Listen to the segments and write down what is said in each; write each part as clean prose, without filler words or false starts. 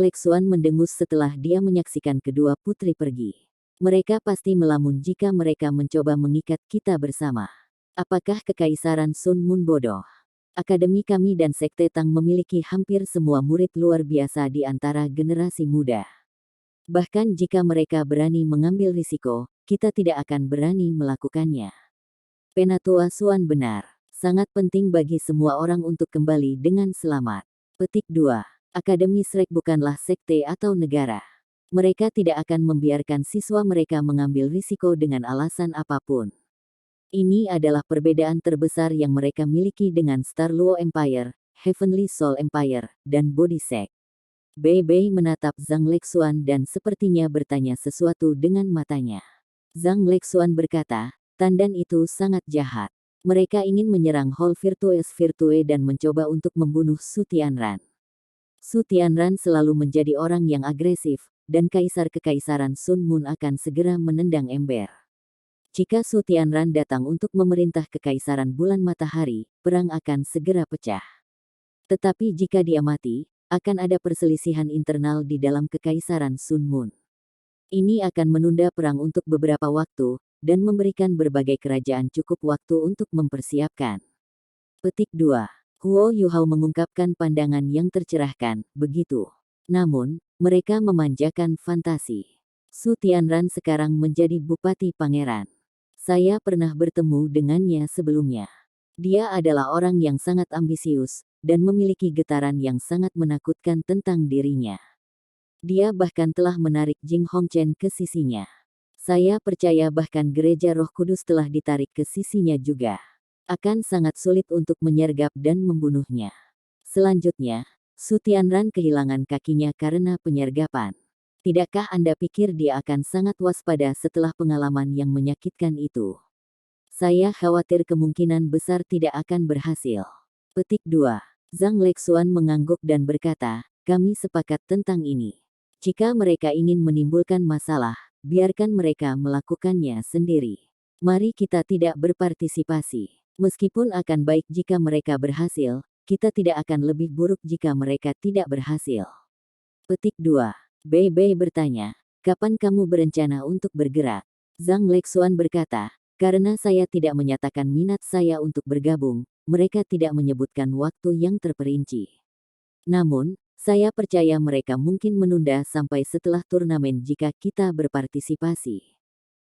Lexuan mendengus setelah dia menyaksikan kedua putri pergi. Mereka pasti melamun jika mereka mencoba mengikat kita bersama. Apakah Kekaisaran Sun Moon bodoh? Akademi kami dan Sekte Tang memiliki hampir semua murid luar biasa di antara generasi muda. Bahkan jika mereka berani mengambil risiko, kita tidak akan berani melakukannya. Penatua Suan benar. Sangat penting bagi semua orang untuk kembali dengan selamat. Petik 2. Akademi Shrek bukanlah sekte atau negara. Mereka tidak akan membiarkan siswa mereka mengambil risiko dengan alasan apapun. Ini adalah perbedaan terbesar yang mereka miliki dengan Star Luo Empire, Heavenly Soul Empire, dan Body Sect. Bei Bei menatap Zhang Lexuan dan sepertinya bertanya sesuatu dengan matanya. Zhang Lexuan berkata, Tandan itu sangat jahat. Mereka ingin menyerang Hall Virtues Virtue dan mencoba untuk membunuh Su Tianran. Su Tianran selalu menjadi orang yang agresif, dan Kaisar Kekaisaran Sun Moon akan segera menendang ember. Jika Su Tianran datang untuk memerintah Kekaisaran Bulan Matahari, perang akan segera pecah. Tetapi jika dia mati, akan ada perselisihan internal di dalam Kekaisaran Sun Moon. Ini akan menunda perang untuk beberapa waktu, dan memberikan berbagai kerajaan cukup waktu untuk mempersiapkan. Petik 2. Huo Yuhao mengungkapkan pandangan yang tercerahkan, begitu. Namun, mereka memanjakan fantasi. Su Tianran sekarang menjadi Bupati Pangeran. Saya pernah bertemu dengannya sebelumnya. Dia adalah orang yang sangat ambisius, dan memiliki getaran yang sangat menakutkan tentang dirinya. Dia bahkan telah menarik Jing Hongchen ke sisinya. Saya percaya bahkan Gereja Roh Kudus telah ditarik ke sisinya juga. Akan sangat sulit untuk menyergap dan membunuhnya. Selanjutnya, Su Tianran kehilangan kakinya karena penyergapan. Tidakkah Anda pikir dia akan sangat waspada setelah pengalaman yang menyakitkan itu? Saya khawatir kemungkinan besar tidak akan berhasil. Petik 2. Zhang Lexuan mengangguk dan berkata, kami sepakat tentang ini. Jika mereka ingin menimbulkan masalah, biarkan mereka melakukannya sendiri. Mari kita tidak berpartisipasi. Meskipun akan baik jika mereka berhasil, kita tidak akan lebih buruk jika mereka tidak berhasil. Petik 2. Bei Bei bertanya, kapan kamu berencana untuk bergerak? Zhang Lexuan berkata, karena saya tidak menyatakan minat saya untuk bergabung, mereka tidak menyebutkan waktu yang terperinci. Namun, saya percaya mereka mungkin menunda sampai setelah turnamen jika kita berpartisipasi.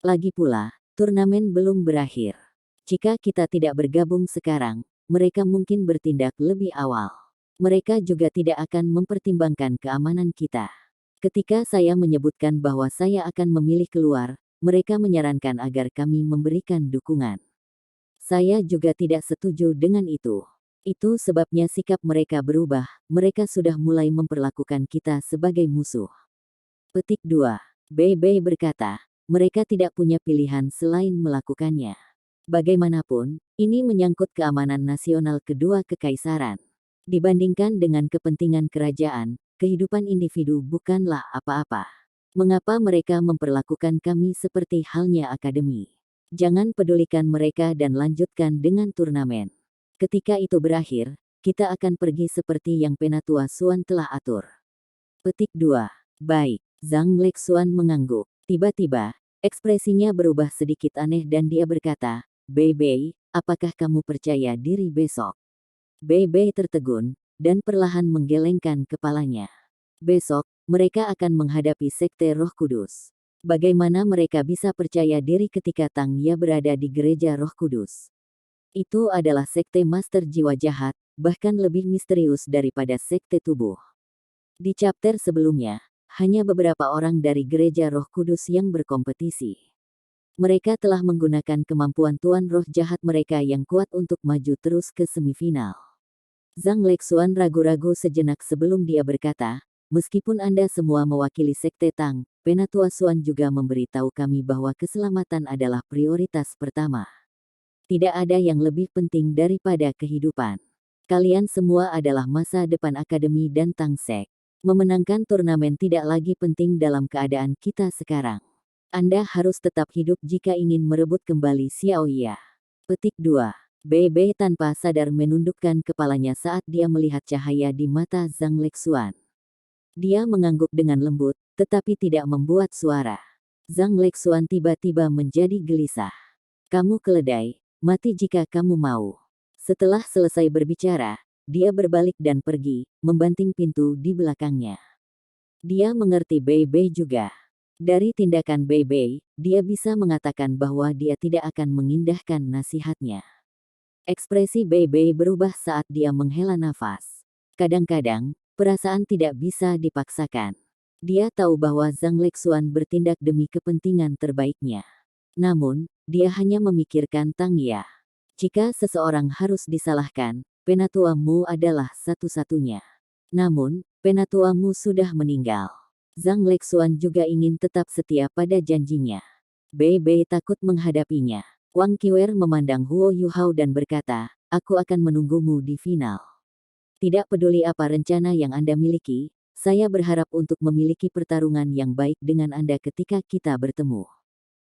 Lagi pula, turnamen belum berakhir. Jika kita tidak bergabung sekarang, mereka mungkin bertindak lebih awal. Mereka juga tidak akan mempertimbangkan keamanan kita. Ketika saya menyebutkan bahwa saya akan memilih keluar, mereka menyarankan agar kami memberikan dukungan. Saya juga tidak setuju dengan itu. Itu sebabnya sikap mereka berubah, mereka sudah mulai memperlakukan kita sebagai musuh. Petik 2. Bei Bei berkata, mereka tidak punya pilihan selain melakukannya. Bagaimanapun, ini menyangkut keamanan nasional kedua kekaisaran. Dibandingkan dengan kepentingan kerajaan, kehidupan individu bukanlah apa-apa. Mengapa mereka memperlakukan kami seperti halnya akademi? Jangan pedulikan mereka dan lanjutkan dengan turnamen. Ketika itu berakhir, kita akan pergi seperti yang Penatua Suan telah atur. Petik 2. Baik, Zhang Lexuan mengangguk. Tiba-tiba, ekspresinya berubah sedikit aneh dan dia berkata, Bei Bei, apakah kamu percaya diri besok? Bei Bei tertegun, dan perlahan menggelengkan kepalanya. Besok, mereka akan menghadapi Sekte Roh Kudus. Bagaimana mereka bisa percaya diri ketika Tang Ye berada di Gereja Roh Kudus? Itu adalah sekte master jiwa jahat, bahkan lebih misterius daripada sekte tubuh. Di chapter sebelumnya, hanya beberapa orang dari Gereja Roh Kudus yang berkompetisi. Mereka telah menggunakan kemampuan tuan roh jahat mereka yang kuat untuk maju terus ke semifinal. Zhang Lexuan ragu-ragu sejenak sebelum dia berkata, meskipun Anda semua mewakili sekte Tang, Penatua Suan juga memberitahu kami bahwa keselamatan adalah prioritas pertama. Tidak ada yang lebih penting daripada kehidupan. Kalian semua adalah masa depan akademi dan Tang Sek. Memenangkan turnamen tidak lagi penting dalam keadaan kita sekarang. Anda harus tetap hidup jika ingin merebut kembali Xiaoya. Petik 2. Bei Bei tanpa sadar menundukkan kepalanya saat dia melihat cahaya di mata Zhang Lexuan. Dia mengangguk dengan lembut, tetapi tidak membuat suara. Zhang Lexuan tiba-tiba menjadi gelisah. Kamu keledai, mati jika kamu mau. Setelah selesai berbicara, dia berbalik dan pergi, membanting pintu di belakangnya. Dia mengerti Bei Bei juga. Dari tindakan Bei Bei, dia bisa mengatakan bahwa dia tidak akan mengindahkan nasihatnya. Ekspresi Bei Bei berubah saat dia menghela nafas. Kadang-kadang, perasaan tidak bisa dipaksakan. Dia tahu bahwa Zhang Lexuan bertindak demi kepentingan terbaiknya. Namun, dia hanya memikirkan Tang Ya. Jika seseorang harus disalahkan, Penatua Mu adalah satu-satunya. Namun, Penatua Mu sudah meninggal. Zhang Lexuan juga ingin tetap setia pada janjinya. Bei Bei takut menghadapinya. Wang Qiwer memandang Huo Yuhao dan berkata, aku akan menunggumu di final. Tidak peduli apa rencana yang Anda miliki, saya berharap untuk memiliki pertarungan yang baik dengan Anda ketika kita bertemu.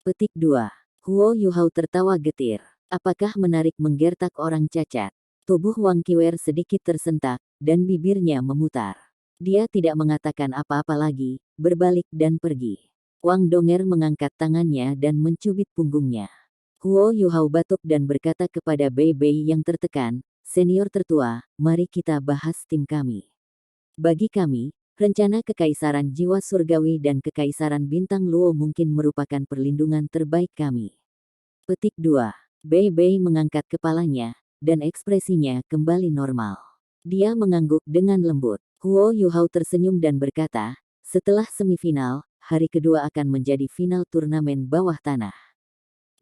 Petik 2. Huo Yuhao tertawa getir. Apakah menarik menggertak orang cacat? Tubuh Wang Qiwer sedikit tersentak, dan bibirnya memutar. Dia tidak mengatakan apa-apa lagi, berbalik dan pergi. Wang Donger mengangkat tangannya dan mencubit punggungnya. Huo Yuhao batuk dan berkata kepada Bei Bei yang tertekan, senior tertua, mari kita bahas tim kami. Bagi kami, rencana Kekaisaran Jiwa Surgawi dan Kekaisaran Bintang Luo mungkin merupakan perlindungan terbaik kami. Petik 2. Bei Bei mengangkat kepalanya, dan ekspresinya kembali normal. Dia mengangguk dengan lembut. Huo Yuhao tersenyum dan berkata, setelah semifinal, hari kedua akan menjadi final turnamen bawah tanah.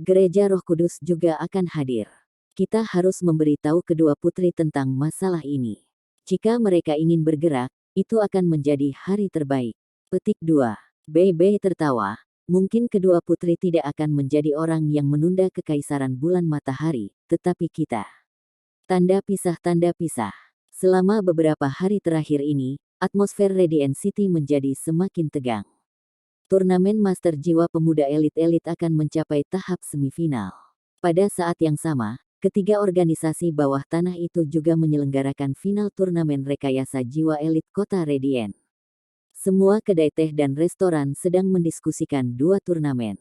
Gereja Roh Kudus juga akan hadir. Kita harus memberitahu kedua putri tentang masalah ini. Jika mereka ingin bergerak, itu akan menjadi hari terbaik. Petik 2. Bei Bei tertawa. Mungkin kedua putri tidak akan menjadi orang yang menunda kekaisaran bulan matahari, tetapi kita. Tanda pisah. Selama beberapa hari terakhir ini, atmosfer Radiant City menjadi semakin tegang. Turnamen Master Jiwa Pemuda Elit-Elit akan mencapai tahap semifinal. Pada saat yang sama, ketiga organisasi bawah tanah itu juga menyelenggarakan final turnamen rekayasa jiwa elit kota Radiant. Semua kedai teh dan restoran sedang mendiskusikan dua turnamen.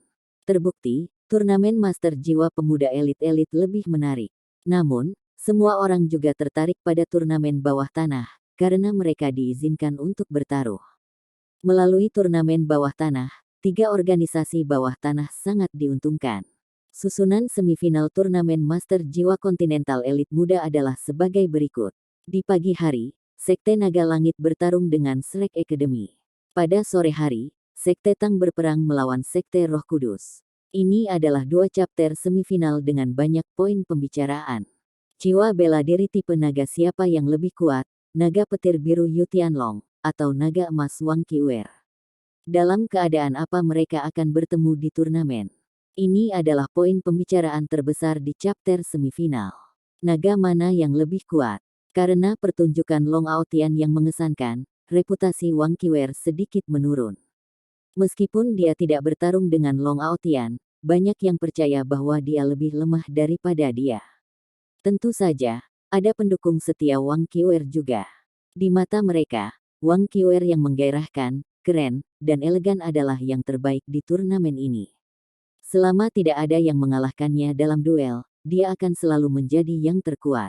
Terbukti, turnamen Master Jiwa Pemuda Elit-Elit lebih menarik. Namun, semua orang juga tertarik pada turnamen bawah tanah, karena mereka diizinkan untuk bertaruh. Melalui turnamen bawah tanah, tiga organisasi bawah tanah sangat diuntungkan. Susunan semifinal turnamen Master Jiwa Kontinental Elit Muda adalah sebagai berikut. Di pagi hari, Sekte Naga Langit bertarung dengan Shrek Academy. Pada sore hari, Sekte Tang berperang melawan Sekte Roh Kudus. Ini adalah dua chapter semifinal dengan banyak poin pembicaraan. Jiwa bela diri tipe naga siapa yang lebih kuat, naga petir biru Yu Tianlong, atau naga emas Wang Qiwer. Dalam keadaan apa mereka akan bertemu di turnamen? Ini adalah poin pembicaraan terbesar di chapter semifinal. Naga mana yang lebih kuat? Karena pertunjukan Long Aotian yang mengesankan, reputasi Wang Qiwer sedikit menurun. Meskipun dia tidak bertarung dengan Long Aotian, banyak yang percaya bahwa dia lebih lemah daripada dia. Tentu saja, ada pendukung setia Wang Qiwer juga. Di mata mereka, Wang Qiwer yang menggairahkan, keren, dan elegan adalah yang terbaik di turnamen ini. Selama tidak ada yang mengalahkannya dalam duel, dia akan selalu menjadi yang terkuat.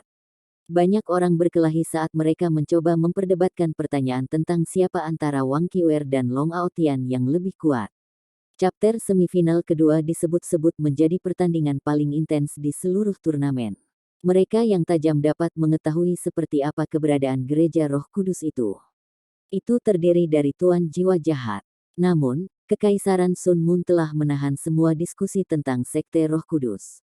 Banyak orang berkelahi saat mereka mencoba memperdebatkan pertanyaan tentang siapa antara Wang Qiwer dan Long Aotian yang lebih kuat. Chapter semifinal kedua disebut-sebut menjadi pertandingan paling intens di seluruh turnamen. Mereka yang tajam dapat mengetahui seperti apa keberadaan Gereja Roh Kudus itu. Itu terdiri dari Tuan Jiwa Jahat. Namun, Kekaisaran Sun Moon telah menahan semua diskusi tentang Sekte Roh Kudus.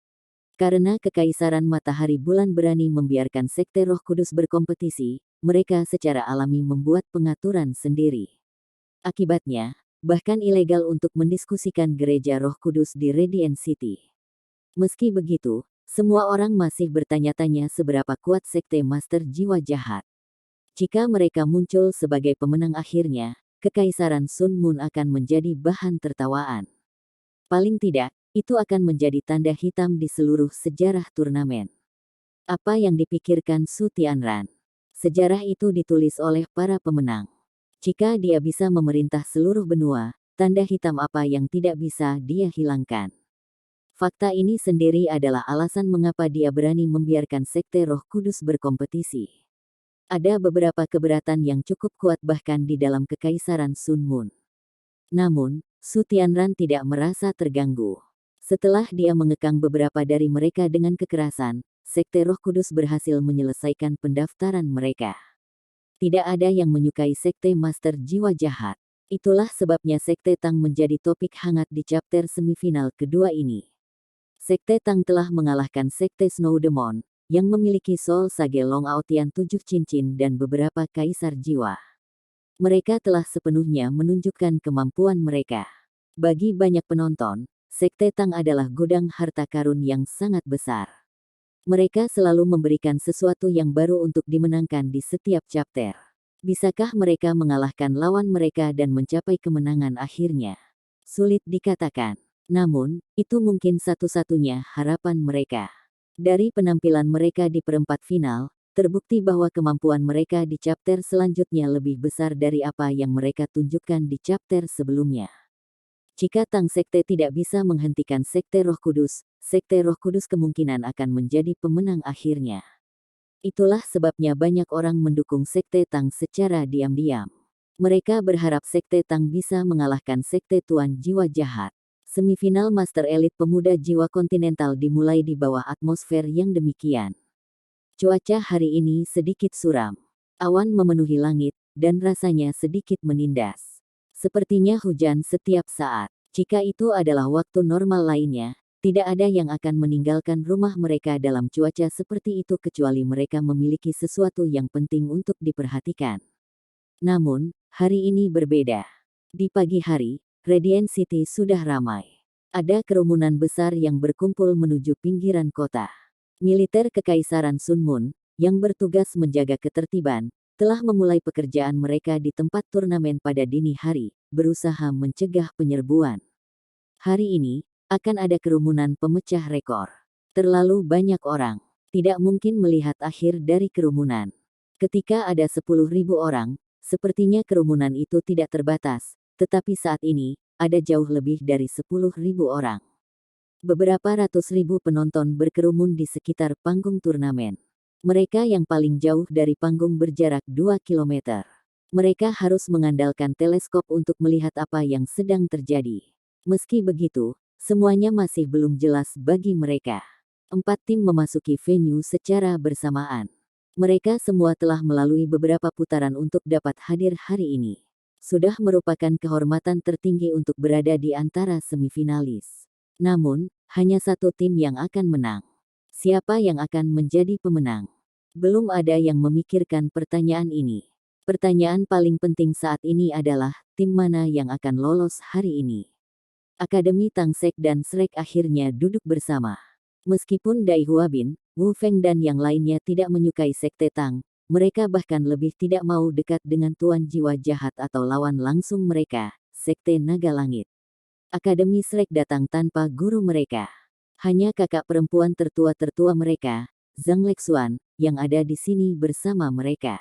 Karena Kekaisaran Matahari Bulan berani membiarkan Sekte Roh Kudus berkompetisi, mereka secara alami membuat pengaturan sendiri. Akibatnya, bahkan ilegal untuk mendiskusikan Gereja Roh Kudus di Radiant City. Meski begitu, semua orang masih bertanya-tanya seberapa kuat Sekte Master Jiwa Jahat. Jika mereka muncul sebagai pemenang akhirnya, Kekaisaran Sun Moon akan menjadi bahan tertawaan. Paling tidak, itu akan menjadi tanda hitam di seluruh sejarah turnamen. Apa yang dipikirkan Su Tianran? Sejarah itu ditulis oleh para pemenang. Jika dia bisa memerintah seluruh benua, tanda hitam apa yang tidak bisa dia hilangkan? Fakta ini sendiri adalah alasan mengapa dia berani membiarkan Sekte Roh Kudus berkompetisi. Ada beberapa keberatan yang cukup kuat bahkan di dalam Kekaisaran Sun Moon. Namun, Su Tianran tidak merasa terganggu. Setelah dia mengekang beberapa dari mereka dengan kekerasan, Sekte Roh Kudus berhasil menyelesaikan pendaftaran mereka. Tidak ada yang menyukai Sekte Master Jiwa Jahat. Itulah sebabnya Sekte Tang menjadi topik hangat di chapter semifinal kedua ini. Sekte Tang telah mengalahkan Sekte Snow Demon, yang memiliki Soul Sage Long Aotian 7 cincin dan beberapa kaisar jiwa. Mereka telah sepenuhnya menunjukkan kemampuan mereka. Bagi banyak penonton, Sekte Tang adalah gudang harta karun yang sangat besar. Mereka selalu memberikan sesuatu yang baru untuk dimenangkan di setiap chapter. Bisakah mereka mengalahkan lawan mereka dan mencapai kemenangan akhirnya? Sulit dikatakan. Namun, itu mungkin satu-satunya harapan mereka. Dari penampilan mereka di perempat final, terbukti bahwa kemampuan mereka di chapter selanjutnya lebih besar dari apa yang mereka tunjukkan di chapter sebelumnya. Jika Tang Sekte tidak bisa menghentikan Sekte Roh Kudus kemungkinan akan menjadi pemenang akhirnya. Itulah sebabnya banyak orang mendukung Sekte Tang secara diam-diam. Mereka berharap Sekte Tang bisa mengalahkan Sekte Tuan Jiwa Jahat. Semifinal Master Elite Pemuda Jiwa Kontinental dimulai di bawah atmosfer yang demikian. Cuaca hari ini sedikit suram. Awan memenuhi langit, dan rasanya sedikit menindas. Sepertinya hujan setiap saat. Jika itu adalah waktu normal lainnya, tidak ada yang akan meninggalkan rumah mereka dalam cuaca seperti itu kecuali mereka memiliki sesuatu yang penting untuk diperhatikan. Namun, hari ini berbeda. Di pagi hari, Radiant City sudah ramai. Ada kerumunan besar yang berkumpul menuju pinggiran kota. Militer Kekaisaran Sun Moon, yang bertugas menjaga ketertiban, telah memulai pekerjaan mereka di tempat turnamen pada dini hari, berusaha mencegah penyerbuan. Hari ini, akan ada kerumunan pemecah rekor. Terlalu banyak orang. Tidak mungkin melihat akhir dari kerumunan. Ketika ada 10.000 orang, sepertinya kerumunan itu tidak terbatas. Tetapi saat ini, ada jauh lebih dari 10.000 orang. Beberapa ratus ribu penonton berkerumun di sekitar panggung turnamen. Mereka yang paling jauh dari panggung berjarak 2 km. Mereka harus mengandalkan teleskop untuk melihat apa yang sedang terjadi. Meski begitu, semuanya masih belum jelas bagi mereka. 4 tim memasuki venue secara bersamaan. Mereka semua telah melalui beberapa putaran untuk dapat hadir hari ini. Sudah merupakan kehormatan tertinggi untuk berada di antara semifinalis. Namun, hanya satu tim yang akan menang. Siapa yang akan menjadi pemenang? Belum ada yang memikirkan pertanyaan ini. Pertanyaan paling penting saat ini adalah, tim mana yang akan lolos hari ini? Akademi Tang Sek dan Shrek akhirnya duduk bersama. Meskipun Dai Huabin, Wu Feng dan yang lainnya tidak menyukai Sekte Tang, mereka bahkan lebih tidak mau dekat dengan Tuan Jiwa Jahat atau lawan langsung mereka, Sekte Naga Langit. Akademi Shrek datang tanpa guru mereka. Hanya kakak perempuan tertua-tertua mereka, Zhang Lexuan, yang ada di sini bersama mereka.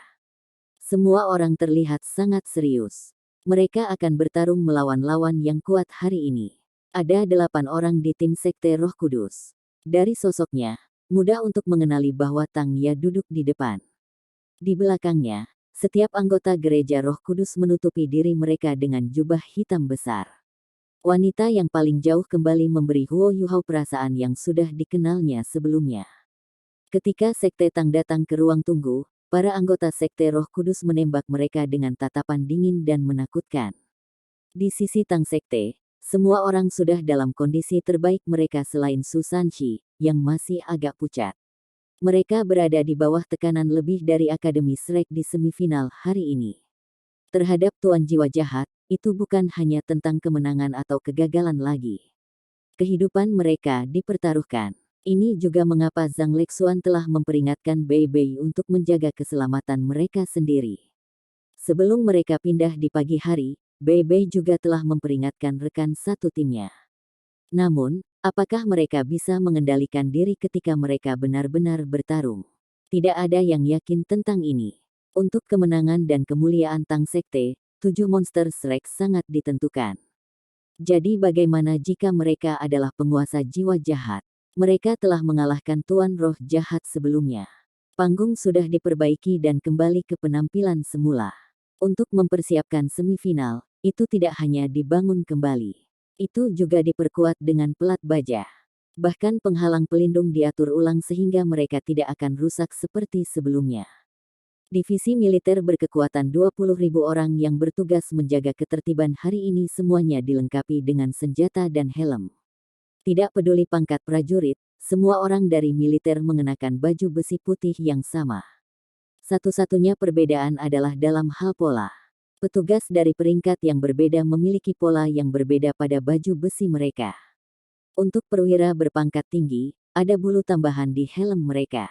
Semua orang terlihat sangat serius. Mereka akan bertarung melawan lawan yang kuat hari ini. Ada 8 orang di tim Sekte Roh Kudus. Dari sosoknya, mudah untuk mengenali bahwa Tang Ya duduk di depan. Di belakangnya, setiap anggota gereja Roh Kudus menutupi diri mereka dengan jubah hitam besar. Wanita yang paling jauh kembali memberi Huo Yuhao perasaan yang sudah dikenalnya sebelumnya. Ketika Sekte Tang datang ke ruang tunggu, para anggota Sekte Roh Kudus menembak mereka dengan tatapan dingin dan menakutkan. Di sisi Tang Sekte, semua orang sudah dalam kondisi terbaik mereka selain Su Sanshi, yang masih agak pucat. Mereka berada di bawah tekanan lebih dari Akademi Shrek di semifinal hari ini. Terhadap Tuan Jiwa Jahat, itu bukan hanya tentang kemenangan atau kegagalan lagi. Kehidupan mereka dipertaruhkan. Ini juga mengapa Zhang Lexuan telah memperingatkan Bei Bei untuk menjaga keselamatan mereka sendiri. Sebelum mereka pindah di pagi hari, Bei Bei juga telah memperingatkan rekan satu timnya. Namun, apakah mereka bisa mengendalikan diri ketika mereka benar-benar bertarung? Tidak ada yang yakin tentang ini. Untuk kemenangan dan kemuliaan Tang Sekte, 7 monster Shrek sangat ditentukan. Jadi bagaimana jika mereka adalah penguasa jiwa jahat? Mereka telah mengalahkan Tuan Roh Jahat sebelumnya. Panggung sudah diperbaiki dan kembali ke penampilan semula. Untuk mempersiapkan semifinal, itu tidak hanya dibangun kembali. Itu juga diperkuat dengan pelat baja. Bahkan penghalang pelindung diatur ulang sehingga mereka tidak akan rusak seperti sebelumnya. Divisi militer berkekuatan 20.000 orang yang bertugas menjaga ketertiban hari ini semuanya dilengkapi dengan senjata dan helm. Tidak peduli pangkat prajurit, semua orang dari militer mengenakan baju besi putih yang sama. Satu-satunya perbedaan adalah dalam hal pola. Petugas dari peringkat yang berbeda memiliki pola yang berbeda pada baju besi mereka. Untuk perwira berpangkat tinggi, ada bulu tambahan di helm mereka.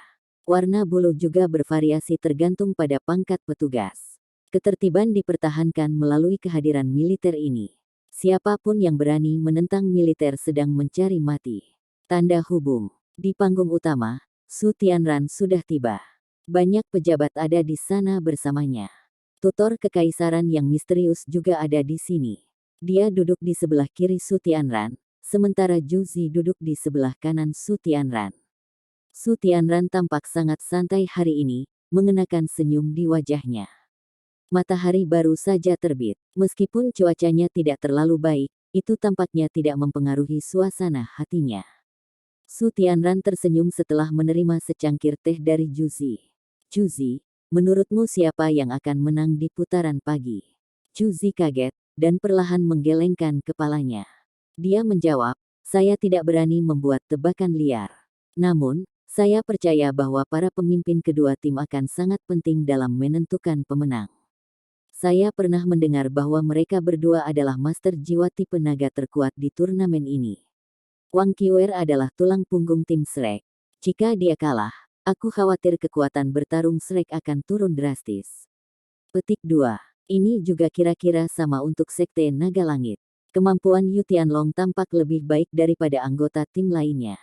Warna bulu juga bervariasi tergantung pada pangkat petugas. Ketertiban dipertahankan melalui kehadiran militer ini. Siapapun yang berani menentang militer sedang mencari mati. Tanda hubung. Di panggung utama, Su Tianran sudah tiba. Banyak pejabat ada di sana bersamanya. Tutor kekaisaran yang misterius juga ada di sini. Dia duduk di sebelah kiri Su Tianran, sementara Zhu Zi duduk di sebelah kanan Su Tianran. Su Tianran tampak sangat santai hari ini, mengenakan senyum di wajahnya. Matahari baru saja terbit. Meskipun cuacanya tidak terlalu baik, itu tampaknya tidak mempengaruhi suasana hatinya. Su Tianran tersenyum setelah menerima secangkir teh dari Zhu Zi. Zhu Zi, menurutmu siapa yang akan menang di putaran pagi? Zhu Zi kaget, dan perlahan menggelengkan kepalanya. Dia menjawab, saya tidak berani membuat tebakan liar. Namun, saya percaya bahwa para pemimpin kedua tim akan sangat penting dalam menentukan pemenang. Saya pernah mendengar bahwa mereka berdua adalah master jiwa tipe naga terkuat di turnamen ini. Wang Qiwer adalah tulang punggung tim Shrek. Jika dia kalah, aku khawatir kekuatan bertarung Shrek akan turun drastis. Petik 2. Ini juga kira-kira sama untuk Sekte Naga Langit. Kemampuan Yu Tianlong tampak lebih baik daripada anggota tim lainnya.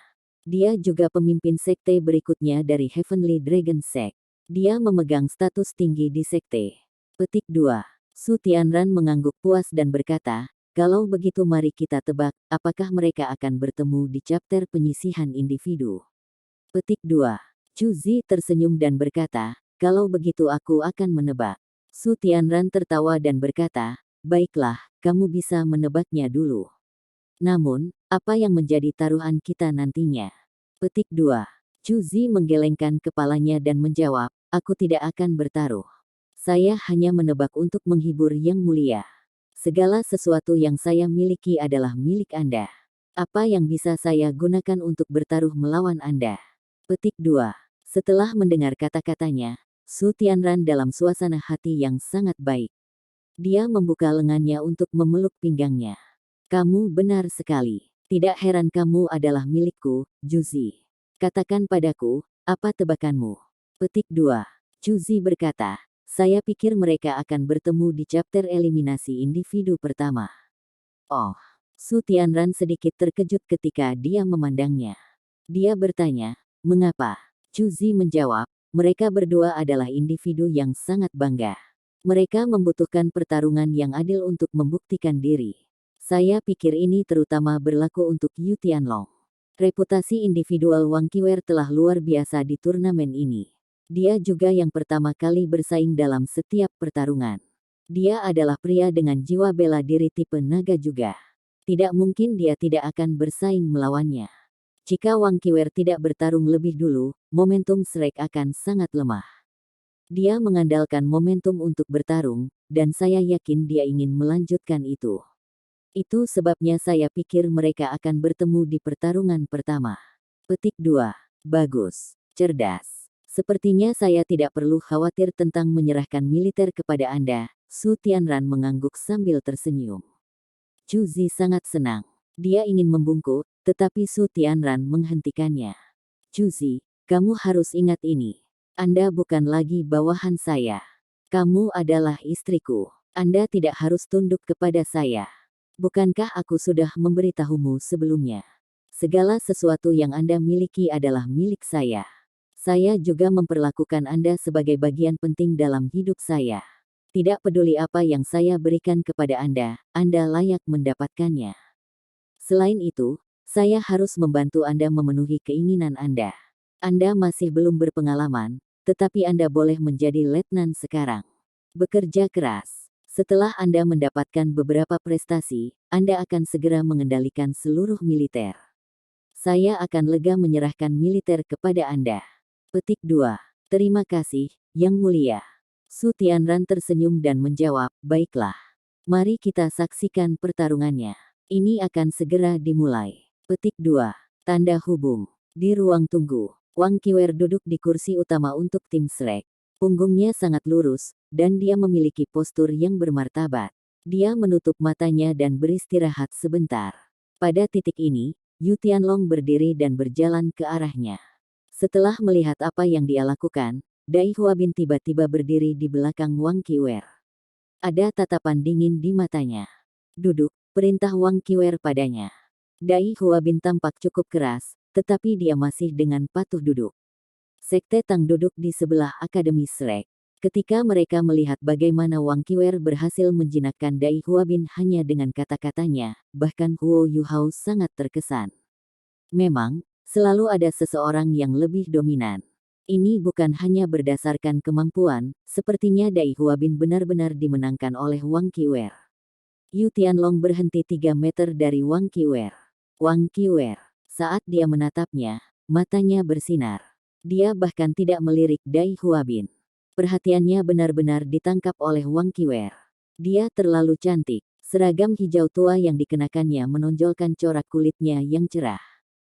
Dia juga pemimpin sekte berikutnya dari Heavenly Dragon Sect. Dia memegang status tinggi di sekte. Petik 2. Su Tianran mengangguk puas dan berkata, kalau begitu mari kita tebak, apakah mereka akan bertemu di chapter penyisihan individu. Petik 2. Zhu Zi tersenyum dan berkata, kalau begitu aku akan menebak. Su Tianran tertawa dan berkata, baiklah, kamu bisa menebaknya dulu. Namun, apa yang menjadi taruhan kita nantinya? Petik 2. Zhu Zi menggelengkan kepalanya dan menjawab, aku tidak akan bertaruh. Saya hanya menebak untuk menghibur Yang Mulia. Segala sesuatu yang saya miliki adalah milik Anda. Apa yang bisa saya gunakan untuk bertaruh melawan Anda? Petik 2. Setelah mendengar kata-katanya, Su Tianran dalam suasana hati yang sangat baik. Dia membuka lengannya untuk memeluk pinggangnya. Kamu benar sekali. Tidak heran kamu adalah milikku, Zhu Zi. Katakan padaku, apa tebakanmu? Petik 2. Zhu Zi berkata, saya pikir mereka akan bertemu di chapter eliminasi individu pertama. Oh, Su Tianran sedikit terkejut ketika dia memandangnya. Dia bertanya, mengapa? Zhu Zi menjawab, mereka berdua adalah individu yang sangat bangga. Mereka membutuhkan pertarungan yang adil untuk membuktikan diri. Saya pikir ini terutama berlaku untuk Yu Tianlong. Reputasi individual Wang Qiwer telah luar biasa di turnamen ini. Dia juga yang pertama kali bersaing dalam setiap pertarungan. Dia adalah pria dengan jiwa bela diri tipe naga juga. Tidak mungkin dia tidak akan bersaing melawannya. Jika Wang Qiwer tidak bertarung lebih dulu, momentum Shrek akan sangat lemah. Dia mengandalkan momentum untuk bertarung, dan saya yakin dia ingin melanjutkan itu. Itu sebabnya saya pikir mereka akan bertemu di pertarungan pertama. Petik 2. Bagus. Cerdas. Sepertinya saya tidak perlu khawatir tentang menyerahkan militer kepada Anda, Su Tianran mengangguk sambil tersenyum. Zhu Zi sangat senang. Dia ingin membungkuk, tetapi Su Tianran menghentikannya. Zhu Zi, kamu harus ingat ini. Anda bukan lagi bawahan saya. Kamu adalah istriku. Anda tidak harus tunduk kepada saya. Bukankah aku sudah memberitahumu sebelumnya? Segala sesuatu yang Anda miliki adalah milik saya. Saya juga memperlakukan Anda sebagai bagian penting dalam hidup saya. Tidak peduli apa yang saya berikan kepada Anda layak mendapatkannya. Selain itu, saya harus membantu Anda memenuhi keinginan Anda. Anda masih belum berpengalaman, tetapi Anda boleh menjadi letnan sekarang. Bekerja keras. Setelah Anda mendapatkan beberapa prestasi, Anda akan segera mengendalikan seluruh militer. Saya akan lega menyerahkan militer kepada Anda. Petik 2. Terima kasih, Yang Mulia. Su Tianran tersenyum dan menjawab, baiklah. Mari kita saksikan pertarungannya. Ini akan segera dimulai. Petik 2. Tanda hubung. Di ruang tunggu, Wang Qiwer duduk di kursi utama untuk tim Shrek. Punggungnya sangat lurus, dan dia memiliki postur yang bermartabat. Dia menutup matanya dan beristirahat sebentar. Pada titik ini, Yu Tianlong berdiri dan berjalan ke arahnya. Setelah melihat apa yang dia lakukan, Dai Huabin tiba-tiba berdiri di belakang Wang Qiwer. Ada tatapan dingin di matanya. Duduk, perintah Wang Qiwer padanya. Dai Huabin tampak cukup keras, tetapi dia masih dengan patuh duduk. Sekte Tang duduk di sebelah Akademi Shrek. Ketika mereka melihat bagaimana Wang Qiwer berhasil menjinakkan Dai Huabin hanya dengan kata-katanya, bahkan Huo Yuhao sangat terkesan. Memang, selalu ada seseorang yang lebih dominan. Ini bukan hanya berdasarkan kemampuan, sepertinya Dai Huabin benar-benar dimenangkan oleh Wang Qiwer. Yu Tianlong berhenti 3 meter dari Wang Qiwer. Wang Qiwer, saat dia menatapnya, matanya bersinar. Dia bahkan tidak melirik Dai Huabin. Perhatiannya benar-benar ditangkap oleh Wang Qiwer. Dia terlalu cantik. Seragam hijau tua yang dikenakannya menonjolkan corak kulitnya yang cerah.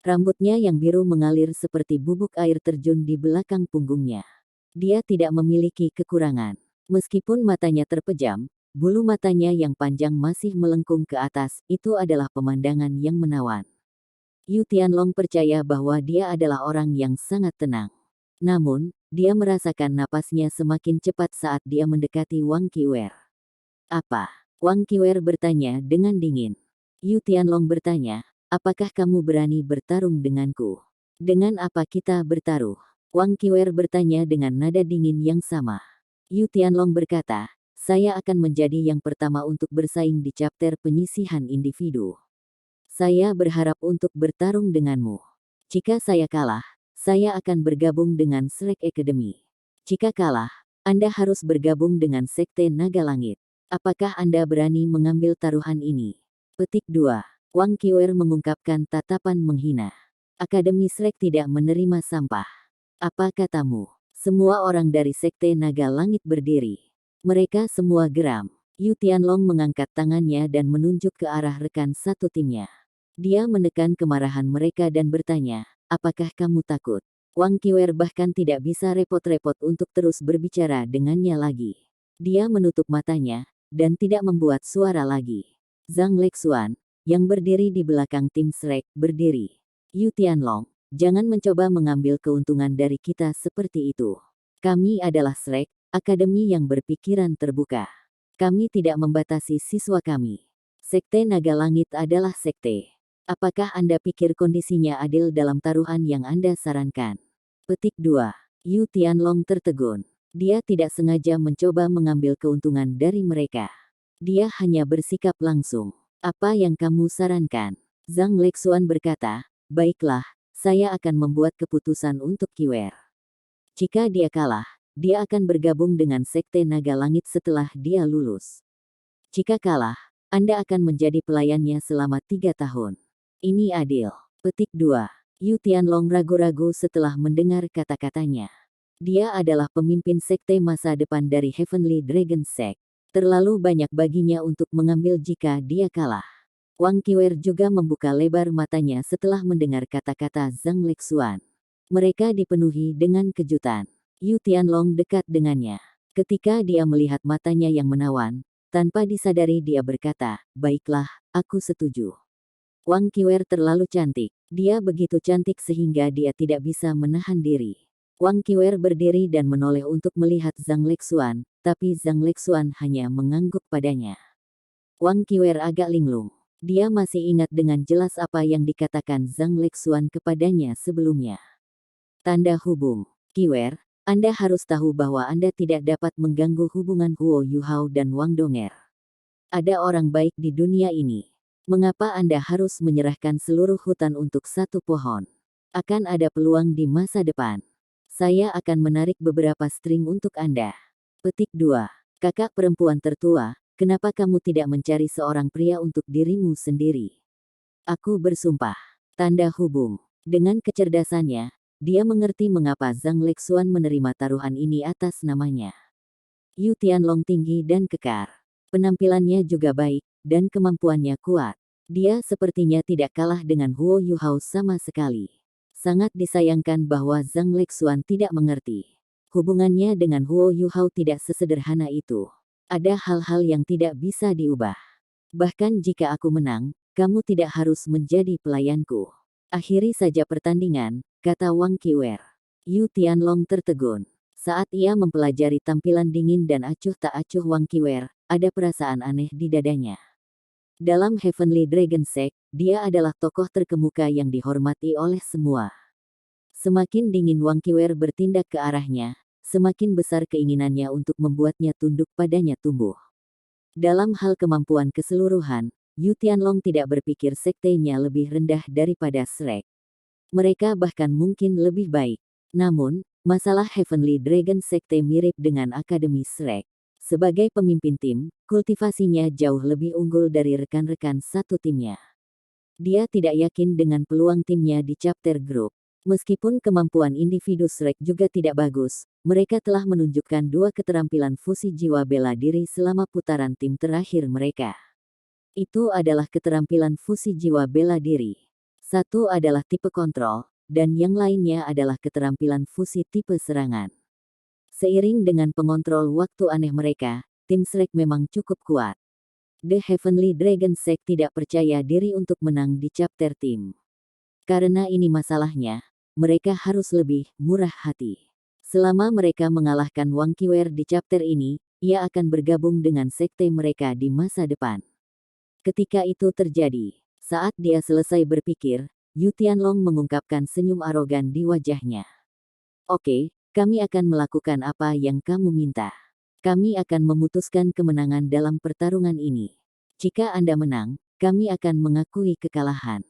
Rambutnya yang biru mengalir seperti bubuk air terjun di belakang punggungnya. Dia tidak memiliki kekurangan. Meskipun matanya terpejam, bulu matanya yang panjang masih melengkung ke atas, itu adalah pemandangan yang menawan. Yu Tianlong percaya bahwa dia adalah orang yang sangat tenang. Namun, dia merasakan napasnya semakin cepat saat dia mendekati Wang Qiwer. Apa? Wang Qiwer bertanya dengan dingin. Yu Tianlong bertanya, apakah kamu berani bertarung denganku? Dengan apa kita bertaruh? Wang Qiwer bertanya dengan nada dingin yang sama. Yu Tianlong berkata, saya akan menjadi yang pertama untuk bersaing di chapter penyisihan individu. Saya berharap untuk bertarung denganmu. Jika saya kalah, saya akan bergabung dengan Shrek Academy. Jika kalah, Anda harus bergabung dengan Sekte Naga Langit. Apakah Anda berani mengambil taruhan ini? Petik 2. Wang Qiwer mengungkapkan tatapan menghina. Akademi Shrek tidak menerima sampah. Apa katamu? Semua orang dari Sekte Naga Langit berdiri. Mereka semua geram. Yu Tianlong mengangkat tangannya dan menunjuk ke arah rekan satu timnya. Dia menekan kemarahan mereka dan bertanya, apakah kamu takut? Wang Qiwer bahkan tidak bisa repot-repot untuk terus berbicara dengannya lagi. Dia menutup matanya, dan tidak membuat suara lagi. Zhang Lexuan, yang berdiri di belakang tim Shrek, berdiri. Yu Tianlong, jangan mencoba mengambil keuntungan dari kita seperti itu. Kami adalah Shrek, akademi yang berpikiran terbuka. Kami tidak membatasi siswa kami. Sekte Naga Langit adalah sekte. Apakah Anda pikir kondisinya adil dalam taruhan yang Anda sarankan? Petik 2. Yu Tianlong tertegun. Dia tidak sengaja mencoba mengambil keuntungan dari mereka. Dia hanya bersikap langsung. Apa yang kamu sarankan? Zhang Lexuan berkata, baiklah, saya akan membuat keputusan untuk Qiwer. Jika dia kalah, dia akan bergabung dengan Sekte Naga Langit setelah dia lulus. Jika kalah, Anda akan menjadi pelayannya selama 3 tahun. Ini adil. Petik 2. Yu Tianlong ragu-ragu setelah mendengar kata-katanya. Dia adalah pemimpin sekte masa depan dari Heavenly Dragon Sect. Terlalu banyak baginya untuk mengambil jika dia kalah. Wang Qiwer juga membuka lebar matanya setelah mendengar kata-kata Zhang Lexuan. Mereka dipenuhi dengan kejutan. Yu Tianlong dekat dengannya. Ketika dia melihat matanya yang menawan, tanpa disadari dia berkata, baiklah, aku setuju. Wang Qiwer terlalu cantik. Dia begitu cantik sehingga dia tidak bisa menahan diri. Wang Qiwer berdiri dan menoleh untuk melihat Zhang Lexuan, tapi Zhang Lexuan hanya mengangguk padanya. Wang Qiwer agak linglung. Dia masih ingat dengan jelas apa yang dikatakan Zhang Lexuan kepadanya sebelumnya. Tanda hubung. Qiwer, Anda harus tahu bahwa Anda tidak dapat mengganggu hubungan Huo Yuhao dan Wang Donger. Ada orang baik di dunia ini. Mengapa Anda harus menyerahkan seluruh hutan untuk satu pohon? Akan ada peluang di masa depan. Saya akan menarik beberapa string untuk Anda. Petik 2. Kakak perempuan tertua, kenapa kamu tidak mencari seorang pria untuk dirimu sendiri? Aku bersumpah. Tanda hubung. Dengan kecerdasannya, dia mengerti mengapa Zhang Lexuan menerima taruhan ini atas namanya. Yu Tianlong tinggi dan kekar. Penampilannya juga baik, dan kemampuannya kuat. Dia sepertinya tidak kalah dengan Huo Yuhao sama sekali. Sangat disayangkan bahwa Zhang Lexuan tidak mengerti. Hubungannya dengan Huo Yuhao tidak sesederhana itu. Ada hal-hal yang tidak bisa diubah. Bahkan jika aku menang, kamu tidak harus menjadi pelayanku. Akhiri saja pertandingan, kata Wang Qiwer. Yu Tianlong tertegun. Saat ia mempelajari tampilan dingin dan acuh tak acuh Wang Qiwer, ada perasaan aneh di dadanya. Dalam Heavenly Dragon Sect, dia adalah tokoh terkemuka yang dihormati oleh semua. Semakin dingin Wang Qiwer bertindak ke arahnya, semakin besar keinginannya untuk membuatnya tunduk padanya tumbuh. Dalam hal kemampuan keseluruhan, Yu Tianlong tidak berpikir sektenya lebih rendah daripada Shrek. Mereka bahkan mungkin lebih baik. Namun, masalah Heavenly Dragon Sekte mirip dengan Akademi Shrek. Sebagai pemimpin tim, kultivasinya jauh lebih unggul dari rekan-rekan satu timnya. Dia tidak yakin dengan peluang timnya di chapter group. Meskipun kemampuan individu Shrek juga tidak bagus, mereka telah menunjukkan dua keterampilan fusi jiwa bela diri selama putaran tim terakhir mereka. Itu adalah keterampilan fusi jiwa bela diri. Satu adalah tipe kontrol, dan yang lainnya adalah keterampilan fusi tipe serangan. Seiring dengan pengontrol waktu aneh mereka, tim Shrek memang cukup kuat. The Heavenly Dragon Sect tidak percaya diri untuk menang di chapter tim. Karena ini masalahnya, mereka harus lebih murah hati. Selama mereka mengalahkan Wang Qiwer di chapter ini, ia akan bergabung dengan sekte mereka di masa depan. Ketika itu terjadi, saat dia selesai berpikir, Yu Tianlong mengungkapkan senyum arogan di wajahnya. Oke, kami akan melakukan apa yang kamu minta. Kami akan memutuskan kemenangan dalam pertarungan ini. Jika Anda menang, kami akan mengakui kekalahan.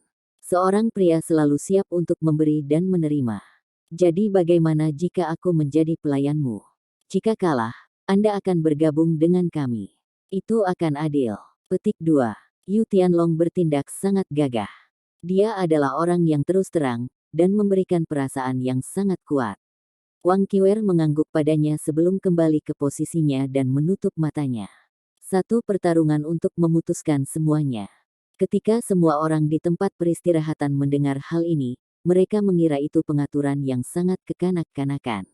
Seorang pria selalu siap untuk memberi dan menerima. Jadi bagaimana jika aku menjadi pelayanmu? Jika kalah, Anda akan bergabung dengan kami. Itu akan adil. Petik 2. Yu Tianlong bertindak sangat gagah. Dia adalah orang yang terus terang, dan memberikan perasaan yang sangat kuat. Wang Qiwer mengangguk padanya sebelum kembali ke posisinya dan menutup matanya. Satu pertarungan untuk memutuskan semuanya. Ketika semua orang di tempat peristirahatan mendengar hal ini, mereka mengira itu pengaturan yang sangat kekanak-kanakan.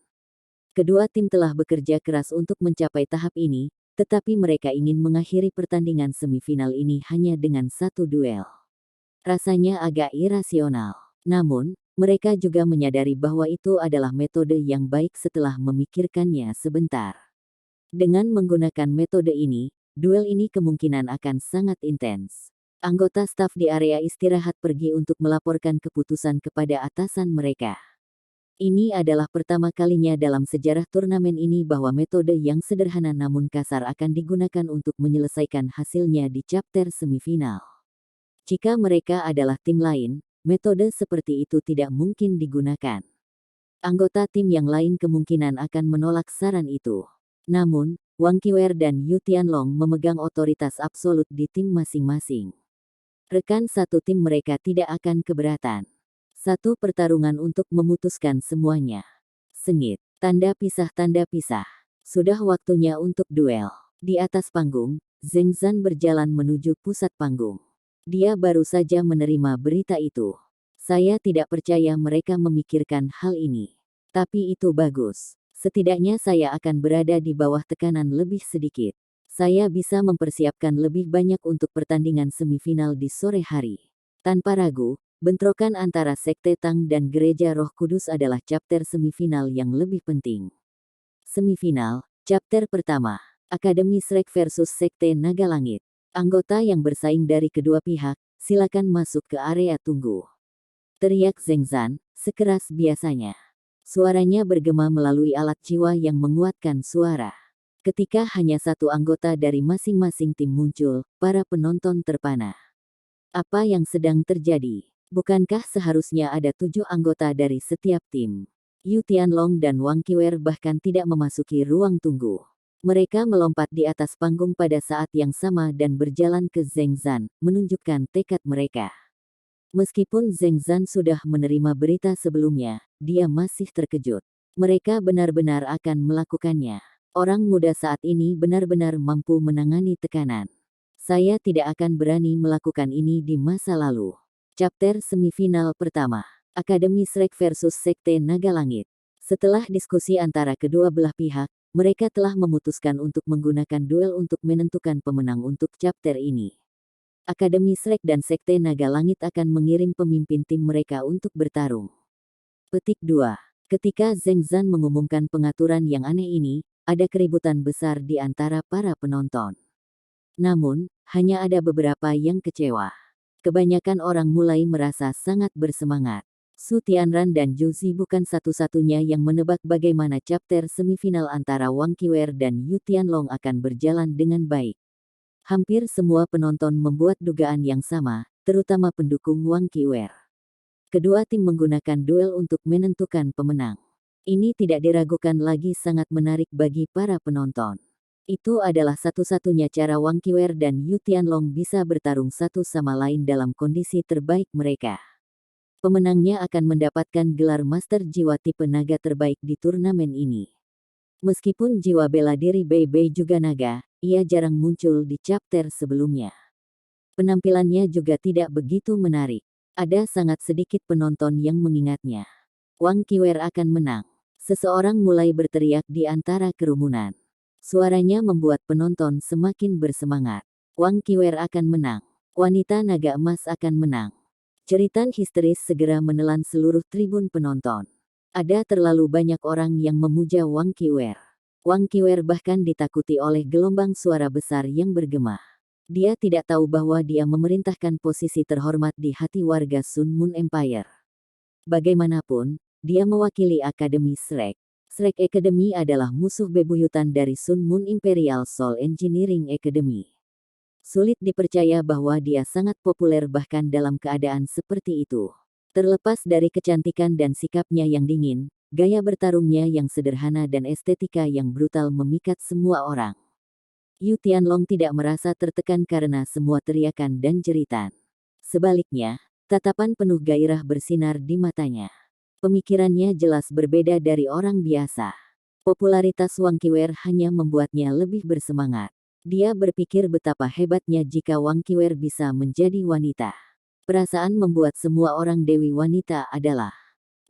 Kedua tim telah bekerja keras untuk mencapai tahap ini, tetapi mereka ingin mengakhiri pertandingan semifinal ini hanya dengan satu duel. Rasanya agak irasional. Namun, mereka juga menyadari bahwa itu adalah metode yang baik setelah memikirkannya sebentar. Dengan menggunakan metode ini, duel ini kemungkinan akan sangat intens. Anggota staf di area istirahat pergi untuk melaporkan keputusan kepada atasan mereka. Ini adalah pertama kalinya dalam sejarah turnamen ini bahwa metode yang sederhana namun kasar akan digunakan untuk menyelesaikan hasilnya di chapter semifinal. Jika mereka adalah tim lain, metode seperti itu tidak mungkin digunakan. Anggota tim yang lain kemungkinan akan menolak saran itu. Namun, Wang Qiwer dan Yu Tianlong memegang otoritas absolut di tim masing-masing. Rekan satu tim mereka tidak akan keberatan. Satu pertarungan untuk memutuskan semuanya. Sengit. Tanda pisah tanda pisah. Sudah waktunya untuk duel. Di atas panggung, Zheng Zan berjalan menuju pusat panggung. Dia baru saja menerima berita itu. Saya tidak percaya mereka memikirkan hal ini. Tapi itu bagus. Setidaknya saya akan berada di bawah tekanan lebih sedikit. Saya bisa mempersiapkan lebih banyak untuk pertandingan semifinal di sore hari. Tanpa ragu, bentrokan antara Sekte Tang dan Gereja Roh Kudus adalah chapter semifinal yang lebih penting. Semifinal, chapter pertama. Akademi Shrek versus Sekte Naga Langit. Anggota yang bersaing dari kedua pihak, silakan masuk ke area tunggu. Teriak Zheng Zan, sekeras biasanya. Suaranya bergema melalui alat jiwa yang menguatkan suara. Ketika hanya satu anggota dari masing-masing tim muncul, para penonton terpana. Apa yang sedang terjadi? Bukankah seharusnya ada 7 anggota dari setiap tim? Yu Tianlong dan Wang Qiwer bahkan tidak memasuki ruang tunggu. Mereka melompat di atas panggung pada saat yang sama dan berjalan ke Zheng Zan, menunjukkan tekad mereka. Meskipun Zheng Zan sudah menerima berita sebelumnya, dia masih terkejut. Mereka benar-benar akan melakukannya. Orang muda saat ini benar-benar mampu menangani tekanan. Saya tidak akan berani melakukan ini di masa lalu. Chapter semifinal pertama. Akademi Shrek versus Sekte Naga Langit. Setelah diskusi antara kedua belah pihak, mereka telah memutuskan untuk menggunakan duel untuk menentukan pemenang untuk chapter ini. Akademi Shrek dan Sekte Naga Langit akan mengirim pemimpin tim mereka untuk bertarung. Petik 2. Ketika Zheng Zan mengumumkan pengaturan yang aneh ini, ada keributan besar di antara para penonton. Namun, hanya ada beberapa yang kecewa. Kebanyakan orang mulai merasa sangat bersemangat. Su Tianran dan Zhu Zi bukan satu-satunya yang menebak bagaimana chapter semifinal antara Wang Qiwer dan Yu Tianlong akan berjalan dengan baik. Hampir semua penonton membuat dugaan yang sama, terutama pendukung Wang Qiwer. Kedua tim menggunakan duel untuk menentukan pemenang. Ini tidak diragukan lagi sangat menarik bagi para penonton. Itu adalah satu-satunya cara Wang Qiwer dan Yu Tianlong bisa bertarung satu sama lain dalam kondisi terbaik mereka. Pemenangnya akan mendapatkan gelar Master Jiwa Tipe Naga terbaik di turnamen ini. Meskipun jiwa bela diri Bei Bei juga naga, ia jarang muncul di chapter sebelumnya. Penampilannya juga tidak begitu menarik. Ada sangat sedikit penonton yang mengingatnya. Wang Qiwer akan menang. Seseorang mulai berteriak di antara kerumunan. Suaranya membuat penonton semakin bersemangat. Wang Qiwer akan menang. Wanita naga emas akan menang. Jeritan histeris segera menelan seluruh tribun penonton. Ada terlalu banyak orang yang memuja Wang Qiwer. Wang Qiwer bahkan ditakuti oleh gelombang suara besar yang bergema. Dia tidak tahu bahwa dia memerintahkan posisi terhormat di hati warga Sun Moon Empire. Bagaimanapun, dia mewakili Akademi Shrek. Shrek Academy adalah musuh bebuyutan dari Sun Moon Imperial Soul Engineering Academy. Sulit dipercaya bahwa dia sangat populer bahkan dalam keadaan seperti itu. Terlepas dari kecantikan dan sikapnya yang dingin, gaya bertarungnya yang sederhana dan estetika yang brutal memikat semua orang. Yu Tianlong tidak merasa tertekan karena semua teriakan dan jeritan. Sebaliknya, tatapan penuh gairah bersinar di matanya. Pemikirannya jelas berbeda dari orang biasa. Popularitas Wang Qiwer hanya membuatnya lebih bersemangat. Dia berpikir betapa hebatnya jika Wang Qiwer bisa menjadi wanita. Perasaan membuat semua orang dewi wanita adalah.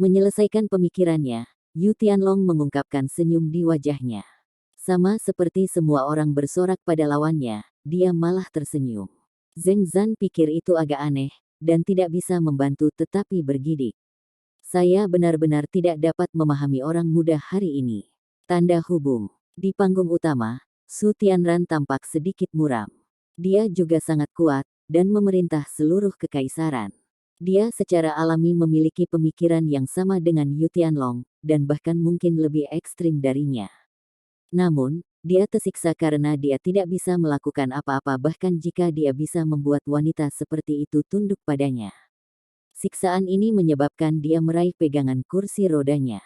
Menyelesaikan pemikirannya, Yu Tianlong mengungkapkan senyum di wajahnya. Sama seperti semua orang bersorak pada lawannya, dia malah tersenyum. Zheng Zan pikir itu agak aneh, dan tidak bisa membantu tetapi bergidik. Saya benar-benar tidak dapat memahami orang muda hari ini. Tanda hubung. Di panggung utama, Su Tianran tampak sedikit muram. Dia juga sangat kuat, dan memerintah seluruh kekaisaran. Dia secara alami memiliki pemikiran yang sama dengan Yu Tianlong, dan bahkan mungkin lebih ekstrim darinya. Namun, dia tersiksa karena dia tidak bisa melakukan apa-apa bahkan jika dia bisa membuat wanita seperti itu tunduk padanya. Siksaan ini menyebabkan dia meraih pegangan kursi rodanya.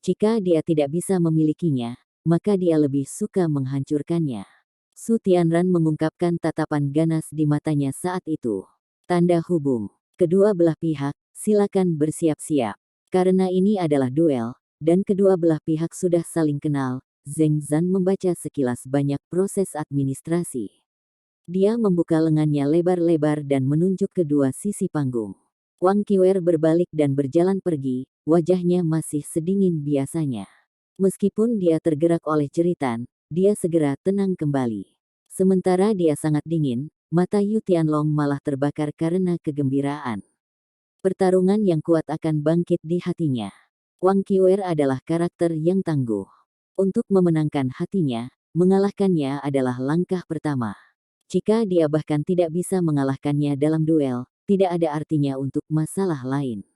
Jika dia tidak bisa memilikinya, maka dia lebih suka menghancurkannya. Su Tianran mengungkapkan tatapan ganas di matanya saat itu. Tanda hubung. Kedua belah pihak, silakan bersiap-siap. Karena ini adalah duel, dan kedua belah pihak sudah saling kenal, Zheng Zan membaca sekilas banyak proses administrasi. Dia membuka lengannya lebar-lebar dan menunjuk kedua sisi panggung. Wang Qiwer berbalik dan berjalan pergi, wajahnya masih sedingin biasanya. Meskipun dia tergerak oleh jeritan, dia segera tenang kembali. Sementara dia sangat dingin, mata Yu Tianlong malah terbakar karena kegembiraan. Pertarungan yang kuat akan bangkit di hatinya. Wang Qiwer adalah karakter yang tangguh. Untuk memenangkan hatinya, mengalahkannya adalah langkah pertama. Jika dia bahkan tidak bisa mengalahkannya dalam duel, tidak ada artinya untuk masalah lain.